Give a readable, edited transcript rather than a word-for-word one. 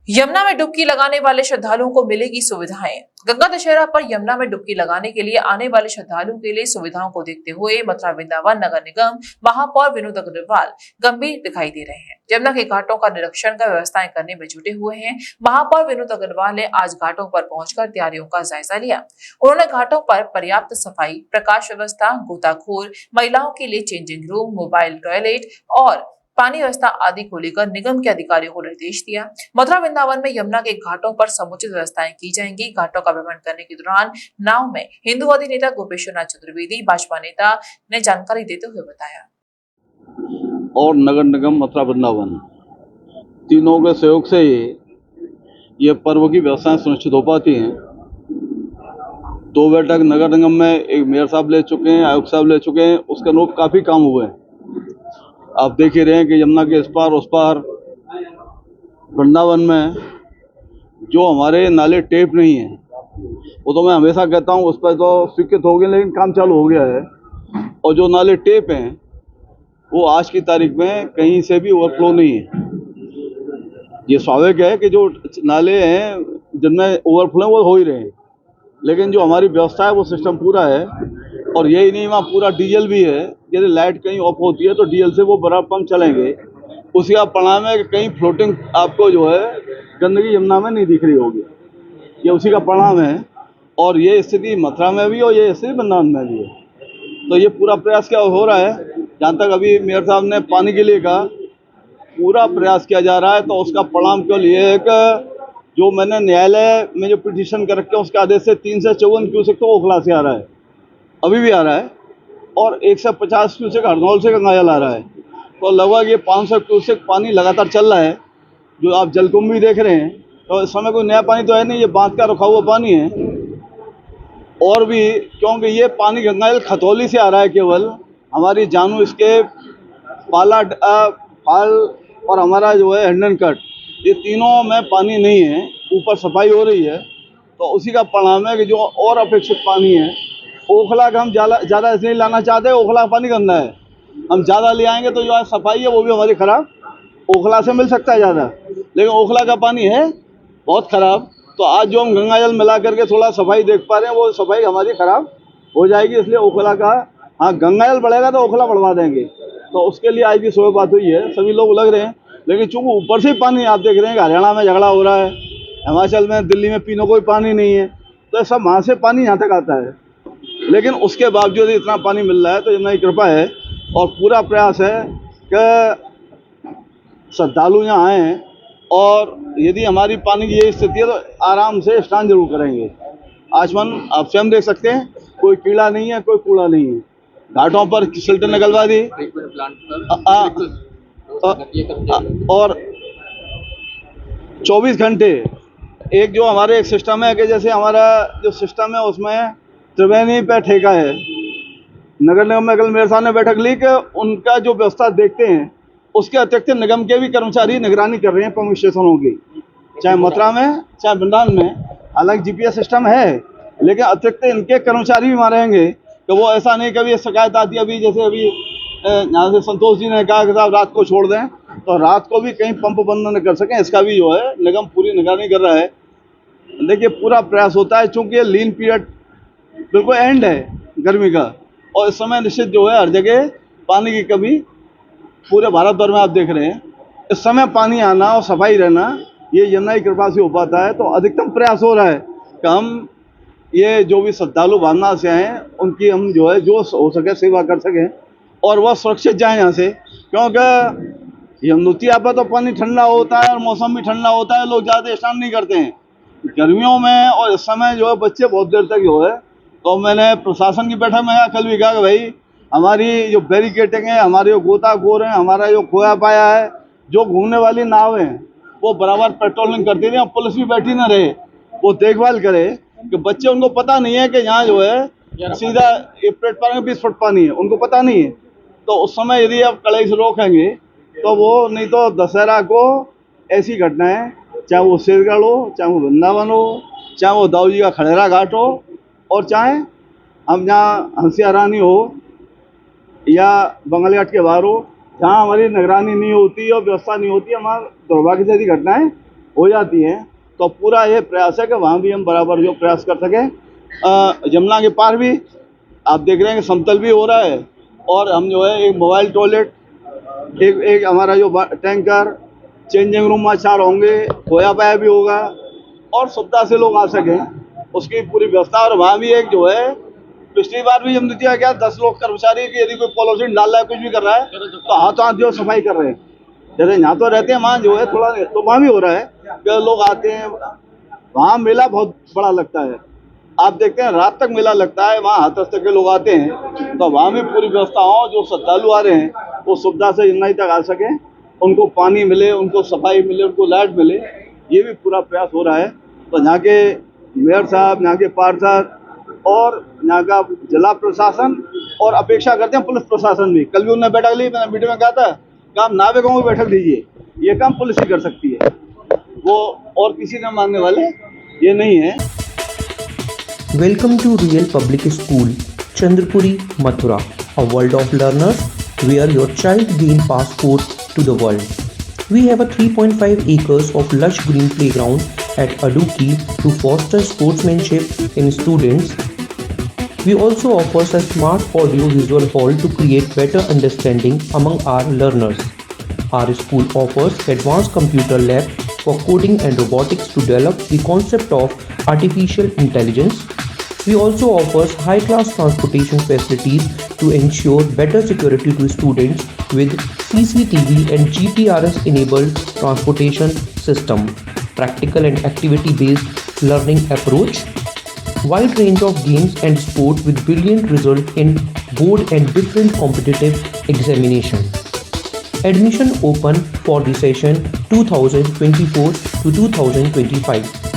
यमुना में डुबकी लगाने वाले श्रद्धालुओं को मिलेगी सुविधाएं। गंगा दशहरा पर यमुना में डुबकी लगाने के लिए आने वाले श्रद्धालुओं के लिए सुविधाओं को देखते हुए मथुरा वृंदावन नगर निगम महापौर विनोद अग्रवाल गंभीर दिखाई दे रहे हैं। यमुना के घाटों का निरीक्षण कर व्यवस्थाएं करने में जुटे हुए हैं। महापौर विनोद अग्रवाल ने आज घाटों पर पहुंचकर तैयारियों का जायजा लिया। उन्होंने घाटों पर पर्याप्त सफाई, प्रकाश व्यवस्था, गोताखोर, महिलाओं के लिए चेंजिंग रूम, मोबाइल टॉयलेट और पानी व्यवस्था आदि को लेकर निगम के अधिकारियों को निर्देश दिया। मथुरा वृंदावन में यमुना के घाटों पर समुचित व्यवस्थाएं की जाएंगी। घाटों का भ्रमण करने के दौरान नाव में हिंदूवादी नेता गोपेश्वर नाथ चतुर्वेदी भाजपा नेता ने जानकारी देते हुए बताया। और नगर निगम मथुरा वृंदावन तीनों के सहयोग से ही ये पर्व की व्यवस्थाएं सुनिश्चित हो पाती हैं। 2 बैठक नगर निगम में एक मेयर साहब ले चुके हैं, आयुक्त साहब ले चुके हैं, उसके अनुरूप काफ़ी काम हुए हैं। आप देख ही रहे हैं कि यमुना के इस पार उस पार वृंदावन में जो हमारे नाले टेप नहीं है, वो तो मैं हमेशा कहता हूँ उस पर तो स्वीकृत हो गए, लेकिन काम चालू हो गया है। और जो नाले टेप हैं वो आज की तारीख में कहीं से भी ओवरफ्लो नहीं है। ये स्वाभाविक है कि जो नाले हैं जिनमें ओवरफ्लो वो हो ही रहे हैं, लेकिन जो हमारी व्यवस्था है वो सिस्टम पूरा है। और यही नहीं, वहाँ पूरा डीजल भी है। यदि लाइट कहीं ऑफ होती है तो डीजल से वो बराबर पंप चलेंगे। उसी का परिणाम है कि कहीं फ्लोटिंग आपको जो है गंदगी यमुना में नहीं दिख रही होगी, ये उसी का परिणाम है। और ये स्थिति मथुरा में भी और ये स्थिति वृंदावन में भी है। तो ये पूरा प्रयास क्या हो रहा है, जहाँ तक अभी मेयर साहब ने पानी के लिए कहा, पूरा प्रयास किया जा रहा है। तो उसका परिणाम केवल ये है कि जो मैंने न्यायालय में जो पिटीशन कर रखे हैं उसके आदेश से 3 से 54 क्यूसेक तो ओखला से आ रहा है, अभी भी आ रहा है, और 1 से 50 क्यूसेक हरनौल से गंगाजल आ रहा है। तो लगभग ये 500 क्यूसेक पानी लगातार चल रहा है, जो आप जलकुंभ भी देख रहे हैं। तो इस समय कोई नया पानी तो है नहीं, ये बांध का रखा हुआ पानी है। और भी क्योंकि ये पानी गंगाजल खतौली से आ रहा है, केवल हमारी जानू इसके पाला फाल और हमारा जो है हैंडन कट, ये तीनों में पानी नहीं है। ऊपर सफाई हो रही है, तो उसी का परिणाम है कि जो और अपेक्षित पानी है, ओखला का हम ज़्यादा इसलिए लाना चाहते हैं, ओखला का पानी गंदा है। हम ज़्यादा ले आएंगे तो जो सफाई है वो भी हमारी ख़राब। ओखला से मिल सकता है ज़्यादा, लेकिन ओखला का पानी है बहुत ख़राब। तो आज जो हम गंगाजल मिला करके थोड़ा सफाई देख पा रहे हैं, वो सफाई हमारी ख़राब हो जाएगी। इसलिए ओखला का, हाँ गंगाजल बढ़ेगा तो ओखला बढ़वा देंगे। तो उसके लिए आज की सुबह बात हुई है, सभी लोग लग रहे हैं। लेकिन चूँकि ऊपर से ही पानी आप देख रहे हैं कि हरियाणा में झगड़ा हो रहा है, हिमाचल में, दिल्ली में पीने को भी पानी नहीं है, तो सब वहाँ से पानी यहाँ तक आता है। लेकिन उसके बावजूद इतना पानी मिल रहा है तो यमुना की कृपा है। और पूरा प्रयास है कि श्रद्धालु यहाँ आएँ, और यदि हमारी पानी की ये स्थिति है तो आराम से स्नान जरूर करेंगे। आचमन आप स्वयं देख सकते हैं, कोई कीड़ा नहीं है, कोई कूड़ा नहीं है। घाटों पर सिल्टर निकलवा दी और 24 घंटे एक जो हमारे एक सिस्टम है कि जैसे हमारा जो सिस्टम है उसमें त्रिवेणी पे ठेका है। नगर निगम में कल मेयर साहब ने बैठक ली कि उनका जो व्यवस्था देखते हैं, उसके अतिरिक्त निगम के भी कर्मचारी निगरानी कर रहे हैं प्रमुख स्टेशनों की, चाहे मथुरा में चाहे वृंदावन में। हालांकि जीपीएस सिस्टम है, लेकिन अतिरिक्त इनके कर्मचारी भी वहाँ रहेंगे। तो वो ऐसा नहीं कभी शिकायत आती है, अभी जैसे अभी यहाँ से संतोष जी ने कहा कि साहब रात को छोड़ दें, तो रात को भी कहीं पंप बंद न कर सकें, इसका भी जो है निगम पूरी निगरानी कर रहा है। देखिए पूरा प्रयास होता है, चूँकि ये लीन पीरियड बिल्कुल एंड है गर्मी का, और इस समय निश्चित जो है हर जगह पानी की कमी पूरे भारत भर में आप देख रहे हैं। इस समय पानी आना और सफाई रहना ये यमुना की कृपा से हो पाता है। तो अधिकतम प्रयास हो रहा है कि हम ये जो भी श्रद्धालु वाराणसी से आए उनकी हम जो है जो हो सके सेवा कर सकें, और वह सुरक्षित जाएँ यहाँ से। क्योंकि यमुनोत्रिया पर तो पानी ठंडा होता है और मौसम भी ठंडा होता है, लोग ज़्यादा स्नान नहीं करते हैं गर्मियों में। और इस समय जो है बच्चे बहुत देर तक जो है, तो मैंने प्रशासन की बैठक में कल भी कहा कि भाई हमारी जो बैरिकेटिंग है, हमारे जो गोताखोर हैं, हमारा जो खोया पाया है, जो घूमने वाली नाव हैं, वो बराबर पेट्रोलिंग करती रहे, पुलिस भी बैठी ना रहे, वो देखभाल करे कि बच्चे, उनको पता नहीं है कि यहाँ जो है सीधा ये प्लेटफॉर्म में 20 फुट पानी है, उनको पता नहीं है। तो उस समय यदि आप कड़ाई से रोकेंगे तो वो, नहीं तो दशहरा को ऐसी घटनाएं, चाहे वो शेरगढ़ हो, चाहे वो वृंदावन हो, चाहे वो दाऊ जी का खड़ेरा घाट हो, और चाहे हम जहाँ हंसिया रानी हो या बंगलघाट के बाहर हो, जहाँ हमारी निगरानी नहीं होती और व्यवस्था नहीं होती, हमारा दुर्भाग्य से ऐसी घटनाएं हो जाती हैं, तो पूरा ये प्रयास है कि वहाँ भी हम बराबर जो प्रयास कर सकें। यमुना के पार भी आप देख रहे हैं कि समतल भी हो रहा है, और हम जो है एक मोबाइल टॉयलेट, एक हमारा जो टैंकर, चेंजिंग रूम में 4 होंगे, खोया पाया भी होगा, और सुविधा से लोग आ सकें उसकी पूरी व्यवस्था। और वहाँ भी एक जो है, पिछली बार भी हमने दिया क्या 10 लोग कर्मचारी की यदि कोई पॉलिथीन डाल रहा है, कुछ भी कर रहा है, तो हाथों हाथ जो सफाई कर रहे हैं। जैसे यहाँ तो रहते हैं, वहाँ जो है थोड़ा, तो वहाँ भी हो रहा है कि लोग आते हैं। वहाँ मेला बहुत बड़ा लगता है, आप देखते हैं रात तक मेला लगता है, वहाँ हर तक के लोग आते हैं, तो वहाँ भी पूरी व्यवस्था हो, जो श्रद्धालु आ रहे हैं वो सुविधा से यमुना तक आ सकें, उनको पानी मिले, उनको सफाई मिले, उनको लाइट मिले, ये भी पूरा प्रयास हो रहा है। तो यहाँ के मेयर साहब, यहाँ के पार्षद और यहाँ का जिला प्रशासन, और अपेक्षा करते हैं पुलिस प्रशासन भी। कल भी उन्होंने बैठक ली, मैंने मीटिंग में कहा था कि आप नाविकों की बैठक लीजिए, ये काम पुलिस ही कर सकती है, वो और किसी ने मानने वाले ये नहीं है। Welcome to Real Public School, Chandrapuri, Mathura, a world of learners where your child gain passport to the world. We have a 3.5 acres of lush green playground at Aduki to foster sportsmanship in students. We also offer a smart audio-visual hall to create better understanding among our learners. Our school offers advanced computer lab for coding and robotics to develop the concept of artificial intelligence. We also offer high-class transportation facilities to ensure better security to students with CCTV and GPRS-enabled transportation system, practical and activity-based learning approach, wide range of games and sport with brilliant result in board and different competitive examination. Admission open for the session 2024 to 2025.